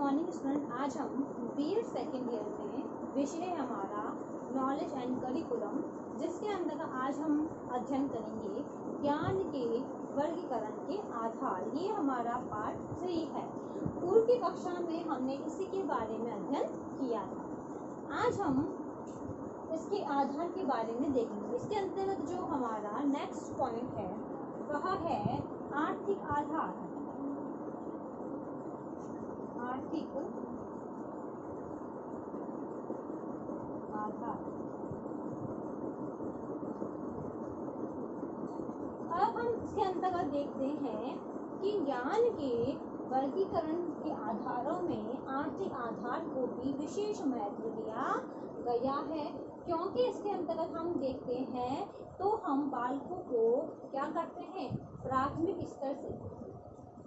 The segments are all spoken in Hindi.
Morning student. आज हम बीएड सेकेंड ईयर में विषय है हमारा नॉलेज एंड करिकुलम, जिसके अंदर आज हम अध्ययन करेंगे ज्ञान के वर्गीकरण के आधार। ये हमारा पार्ट 3 है। पूर्व की कक्षा में हमने इसी के बारे में अध्ययन किया था। आज हम इसके आधार के बारे में देखेंगे। इसके अंतर्गत जो हमारा नेक्स्ट पॉइंट है वह है आर्थिक आधार। आर्थिक आधार। अब हम इसके अंतर्गत देखते हैं कि ज्ञान के वर्गीकरण के आधारों में आर्थिक आधार को भी विशेष महत्व दिया गया है, क्योंकि इसके अंतर्गत हम देखते हैं तो हम बालकों को क्या करते हैं, प्राथमिक स्तर से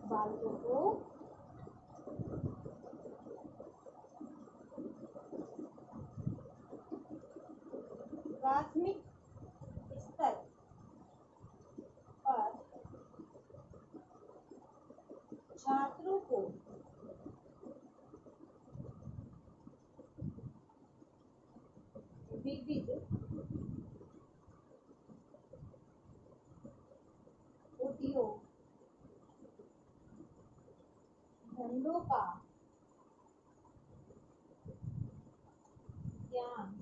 बालकों को प्राथमिक स्तर पर छात्रों को विविध उद्योग धंधों का ज्ञान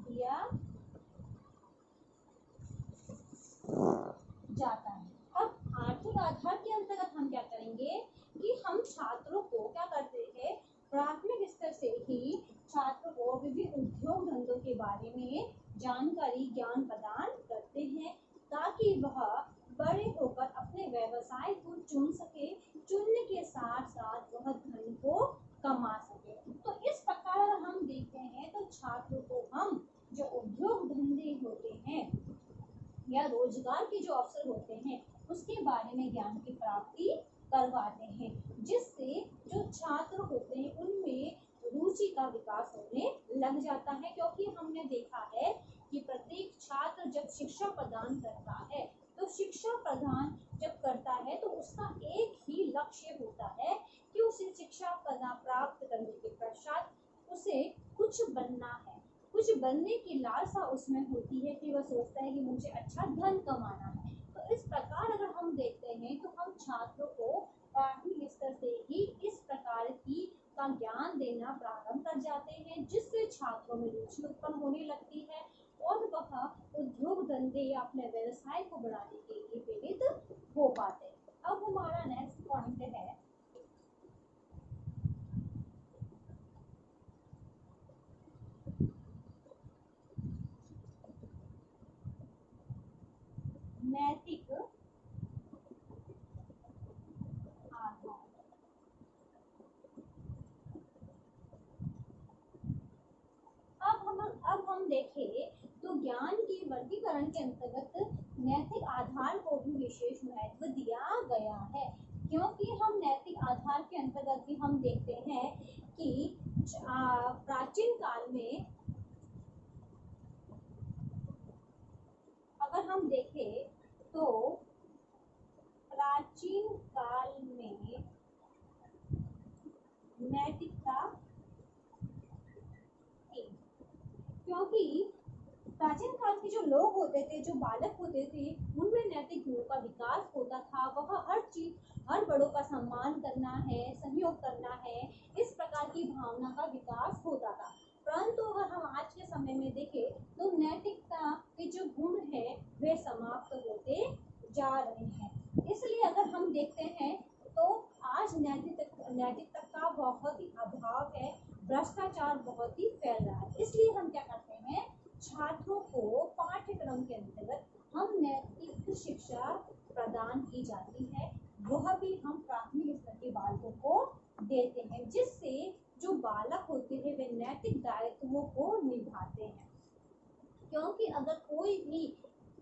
दिया जाता है। अब आर्थिक आधार के अंतर्गत हम क्या करेंगे कि हम छात्रों को क्या करते हैं, प्राथमिक स्तर से ही छात्रों को विभिन्न उद्योग धंधों के बारे में जानकारी ज्ञान प्रदान करते हैं, ताकि वह बड़े होकर अपने व्यवसाय को चुन सके, चुनने के साथ साथ वह धन को कमा सके। तो इस प्रकार अगर हम देखते हैं तो छात्रों को हम जो उद्योग धंधे होते हैं या रोजगार के जो अवसर होते हैं उसके बारे में ज्ञान की प्राप्ति करवाते हैं, जिससे जो छात्र होते हैं उनमें रुचि का विकास होने लग जाता है। क्योंकि हमने देखा है कि प्रत्येक छात्र जब शिक्षा प्रदान करता है तो शिक्षा प्रदान जब करता है तो उसका एक ही लक्ष्य होता है कि उसे शिक्षा प्राप्त करने के पश्चात उसे कुछ बनना है, कुछ बनने की लालसा उसमें होती है कि वह सोचता है कि मुझे अच्छा धन कमाना है। तो इस प्रकार अगर हम देखते हैं तो हम छात्रों को प्राथमिक स्तर से ही इस प्रकार की का ज्ञान देना प्रारंभ कर जाते हैं, जिससे छात्रों में रुचि उत्पन्न होने लगती है और वह उद्योग धंधे या अपने व्यवसाय को बढ़ाने के लिए प्रेरित हो पाते हैं। अब हमारा नेक्स्ट पॉइंट है नैतिक आधार। अब हम देखें तो ज्ञान के वर्गीकरण के अंतर्गत नैतिक आधार को भी विशेष महत्व दिया गया है, क्योंकि हम नैतिक आधार के अंतर्गत भी हम देखते हैं कि प्राचीन काल में अगर हम देखें तो प्राचीन काल में नैतिकता थी, क्योंकि प्राचीन काल के जो लोग होते थे, जो बालक होते थे, उनमें नैतिक गुणों का विकास होता था। वह हर चीज, हर बड़ों का सम्मान करना है, सहयोग करना है, इस प्रकार की भावना का विकास होता था। परंतु अगर हम आज के समय में देखें तो नैतिकता के जो गुण है वे समाप्त होते जा रहे हैं। इसलिए अगर हम देखते हैं तो आज नैतिकता का बहुत ही अभाव है, भ्रष्टाचार बहुत ही फैल रहा है। इसलिए हम क्या करते हैं, छात्रों को पाठ्यक्रम के अंतर्गत हम नैतिक शिक्षा प्रदान की जाती है, वह भी हम प्राथमिक स्तर के बालकों को देते हैं, जिससे जो बालक होते हैं वे नैतिक दायित्वों को निभाते हैं। क्योंकि अगर कोई भी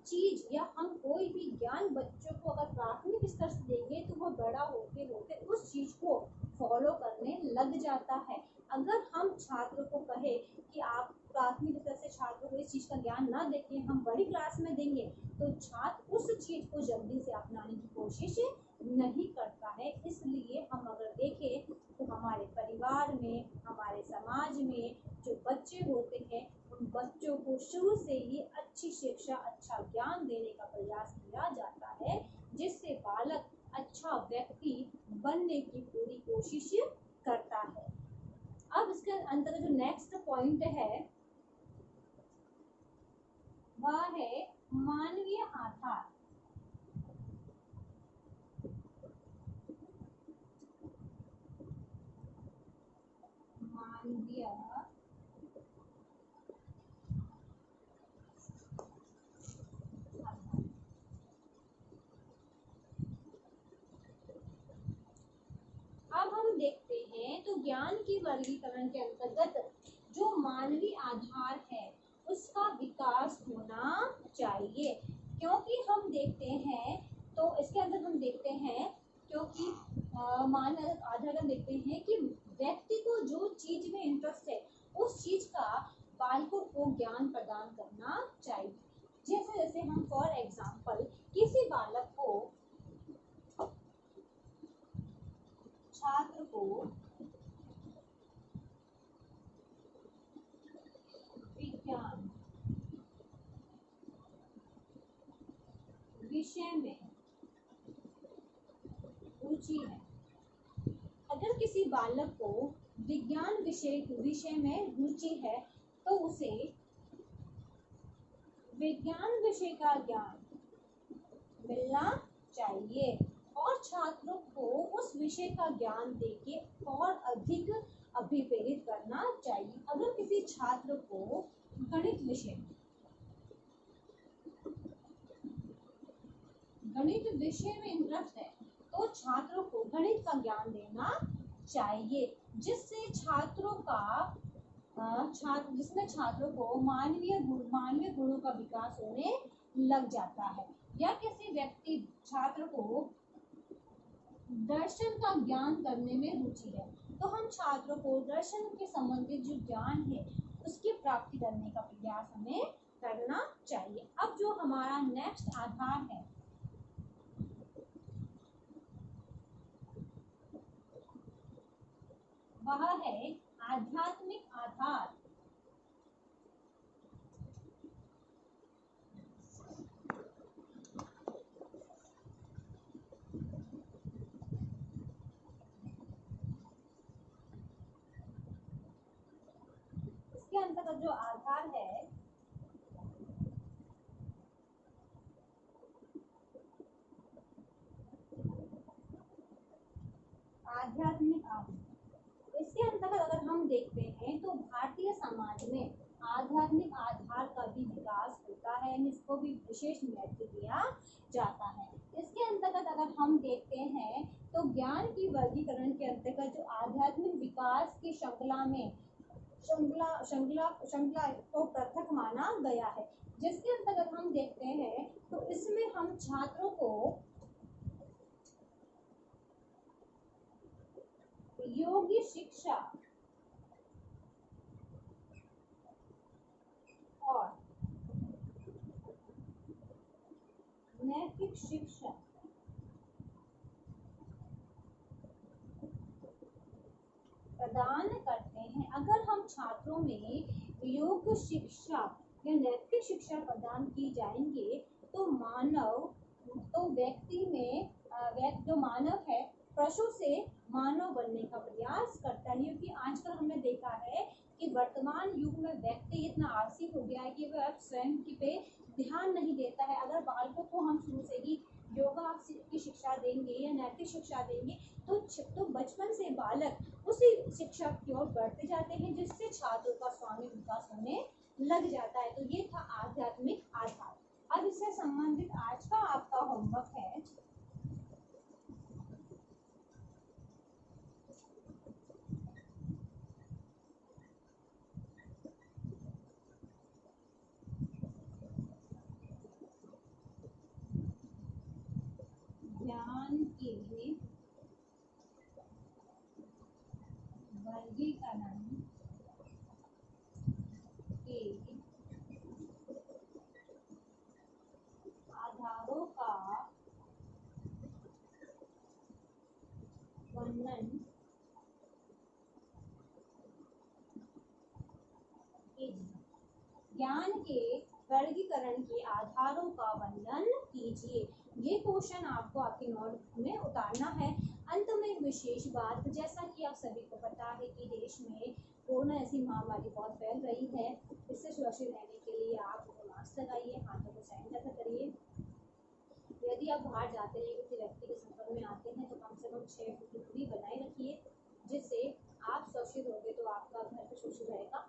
चीज या हम कोई भी ज्ञान बच्चों को अगर प्राथमिक स्तर से देंगे तो वह बड़ा होते होते उस चीज को फॉलो करने लग जाता है। अगर हम छात्र को कहे कि आप प्राथमिक स्तर से छात्रों को इस चीज का ज्ञान ना देके हम बड़ी क्लास में देंगे तो छात्र उस चीज को जल्दी से अपनाने की कोशिश नहीं करता है। इसलिए हम अगर देखें तो हमारे परिवार में, हमारे समाज में जो बच्चे होते हैं, उन बच्चों को शुरू से ही अच्छी शिक्षा, अच्छा ज्ञान देने का प्रयास किया जाता है, जिससे बालक अच्छा व्यक्ति बनने की पूरी कोशिश करता है। अब इसके अंतर्गत जो नेक्स्ट पॉइंट है वह है मानवीय आधार। मानवीय अब हम देखते हैं तो ज्ञान की वर्गीकरण के अंतर्गत जो मानवीय आधार है उसका विकास होना चाहिए, क्योंकि हम देखते हैं तो इसके अंदर हम देखते हैं क्योंकि मानवीय आधार हम देखते हैं कि व्यक्ति को जो चीज में इंटरेस्ट है उस चीज का बालकों को ज्ञान प्रदान करना चाहिए। जैसे जैसे हम फॉर एग्जाम्पल किसी बालक को, छात्र को विज्ञान विषय में रुचि है, अगर किसी बालक को विज्ञान विषय में रुचि है तो उसे विज्ञान विषय का ज्ञान मिलना चाहिए और छात्रों को उस विषय का ज्ञान देके और अधिक अभिप्रेरित करना चाहिए। अगर किसी छात्र को गणित विषय में इंटरेस्ट है तो छात्रों को गणित का ज्ञान देना चाहिए, जिससे जिसमें छात्रों को मानवीय गुणों का विकास होने लग जाता है। या किसी व्यक्ति छात्र को दर्शन का ज्ञान करने में रुचि है तो हम छात्रों को दर्शन के संबंधित जो ज्ञान है उसकी प्राप्ति करने का प्रयास हमें करना चाहिए। अब जो हमारा नेक्स्ट आधार है वह है आध्यात्मिक आधार। इसके अंतर्गत जो आधार है आध्यात्मिक आधार, इसके अंतर्गत अगर हम देखते हैं तो भारतीय समाज में आध्यात्मिक आधार का भी विकास होता है, इसको भी विशेष महत्व दिया जाता है। इसके अंतर्गत अगर हम देखते हैं तो ज्ञान की वर्गीकरण के अंतर्गत जो आध्यात्मिक विकास की श्रृंखला को पृथक माना गया है, जिसके अंतर्गत हम देखते हैं तो इसमें हम छात्रों को योग्य शिक्षा और नैतिक शिक्षा प्रदान करते हैं। अगर हम छात्रों में योग्य शिक्षा या नैतिक शिक्षा प्रदान की जाएंगे तो व्यक्ति में जो मानव है पशु से मानव बनने का प्रयास करता है, क्योंकि आजकल हमने देखा है कि वर्तमान युग में व्यक्ति इतना आलसी हो गया है कि वह अब स्वयं पे ध्यान नहीं देता है। अगर बालकों को हम शुरू से ही योगा की शिक्षा देंगे या नैतिक शिक्षा देंगे तो बचपन से बालक उसी शिक्षा की ओर बढ़ते जाते हैं, जिससे छात्रों का स्वामी विकास होने लग जाता है। तो ये था आध्यात्मिक आधार। अब इससे संबंधित आज का आपका होमवर्क है ज्ञान के वर्गीकरण के आधारों ज्ञान के वर्गीकरण के आधारों का वर्णन कीजिए। ये क्वेश्चन आपको आपके नोट में उतारना है। अंत में एक विशेष बात, जैसा कि आप सभी को पता है कि देश में कोरोना ऐसी महामारी बहुत फैल रही है। इससे सुरक्षित रहने के लिए आप मास्क लगाइए, हाथों को सैनिटाइज करिए। यदि आप बाहर जाते हैं, किसी व्यक्ति के संपर्क में आते हैं, तो कम से कम 6 फुट की दूरी बनाए रखिए, जिससे आप सुरक्षित होंगे तो आपका घर भी सुरक्षित रहेगा।